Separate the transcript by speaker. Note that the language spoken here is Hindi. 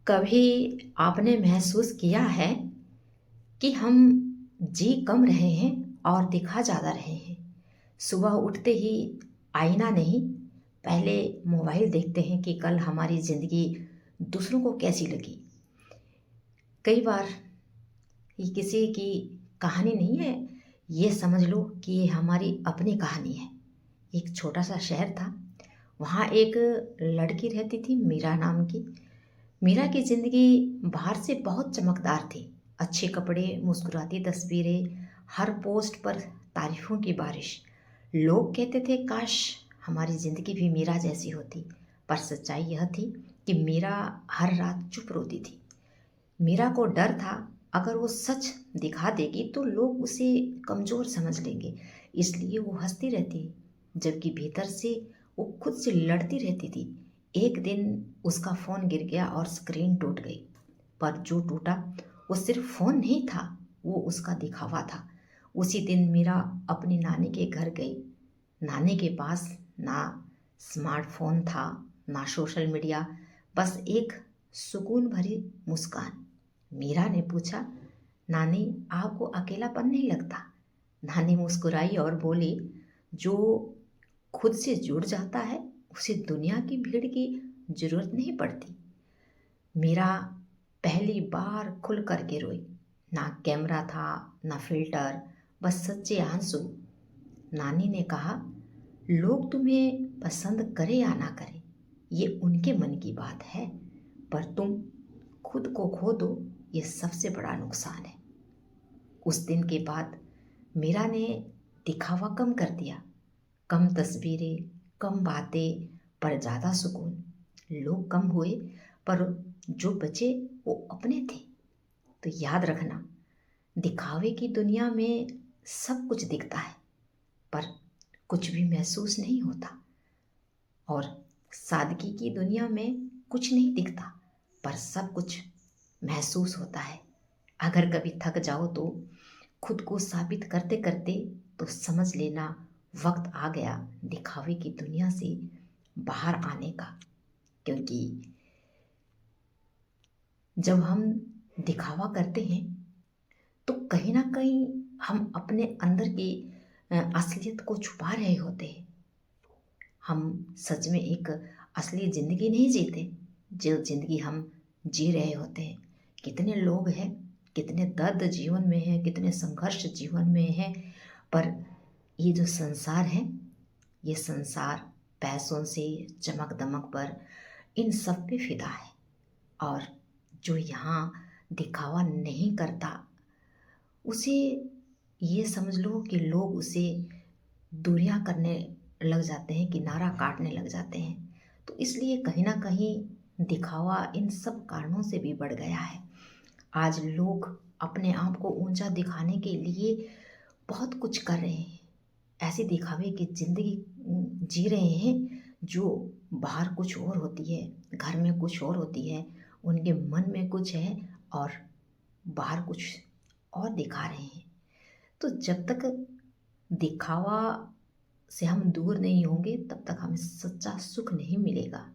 Speaker 1: कभी आपने महसूस किया है कि हम जी कम रहे हैं और दिखा ज़्यादा रहे हैं। सुबह उठते ही आईना नहीं, पहले मोबाइल देखते हैं कि कल हमारी ज़िंदगी दूसरों को कैसी लगी। कई बार ये किसी की कहानी नहीं है, ये समझ लो कि ये हमारी अपनी कहानी है। एक छोटा सा शहर था, वहाँ एक लड़की रहती थी मीरा नाम की। मीरा की ज़िंदगी बाहर से बहुत चमकदार थी। अच्छे कपड़े, मुस्कुराती तस्वीरें, हर पोस्ट पर तारीफों की बारिश। लोग कहते थे काश हमारी ज़िंदगी भी मीरा जैसी होती। पर सच्चाई यह थी कि मीरा हर रात चुप रोती थी। मीरा को डर था, अगर वो सच दिखा देगी तो लोग उसे कमज़ोर समझ लेंगे, इसलिए वो हंसती रहती, जबकि भीतर से वो खुद से लड़ती रहती थी। एक दिन उसका फ़ोन गिर गया और स्क्रीन टूट गई। पर जो टूटा वो सिर्फ फ़ोन नहीं था, वो उसका दिखावा था। उसी दिन मीरा अपनी नानी के घर गई। नानी के पास ना स्मार्टफोन था, ना सोशल मीडिया, बस एक सुकून भरी मुस्कान। मीरा ने पूछा, नानी आपको अकेलापन नहीं लगता? नानी मुस्कुराई और बोली, जो खुद से जुड़ जाता है उसे दुनिया की भीड़ की जरूरत नहीं पड़ती। मीरा पहली बार खुल करके रोई। ना कैमरा था, ना फिल्टर, बस सच्चे आंसू। नानी ने कहा, लोग तुम्हें पसंद करे या ना करे, ये उनके मन की बात है, पर तुम खुद को खो दो, ये सबसे बड़ा नुकसान है। उस दिन के बाद मीरा ने दिखावा कम कर दिया। कम तस्वीरें, कम बातें, पर ज़्यादा सुकून। लोग कम हुए, पर जो बचे वो अपने थे। तो याद रखना, दिखावे की दुनिया में सब कुछ दिखता है, पर कुछ भी महसूस नहीं होता। और सादगी की दुनिया में कुछ नहीं दिखता, पर सब कुछ महसूस होता है। अगर कभी थक जाओ तो खुद को साबित करते करते, तो समझ लेना वक्त आ गया दिखावे की दुनिया से बाहर आने का। क्योंकि जब हम दिखावा करते हैं तो कहीं ना कहीं हम अपने अंदर की असलियत को छुपा रहे होते हैं। हम सच में एक असली ज़िंदगी नहीं जीते, जो ज़िंदगी हम जी रहे होते हैं। कितने लोग हैं, कितने दर्द जीवन में हैं, कितने संघर्ष जीवन में हैं, पर ये जो संसार है, ये संसार पैसों से, चमक दमक पर, इन सब पे फिदा है। और जो यहाँ दिखावा नहीं करता, उसे ये समझ लो कि लोग उसे दूरियां करने लग जाते हैं, किनारा काटने लग जाते हैं। तो इसलिए कहीं ना कहीं दिखावा इन सब कारणों से भी बढ़ गया है। आज लोग अपने आप को ऊंचा दिखाने के लिए बहुत कुछ कर रहे हैं, ऐसी दिखावे की ज़िंदगी जी रहे हैं जो बाहर कुछ और होती है, घर में कुछ और होती है, उनके मन में कुछ है और बाहर कुछ और दिखा रहे हैं। तो जब तक दिखावा से हम दूर नहीं होंगे, तब तक हमें सच्चा सुख नहीं मिलेगा।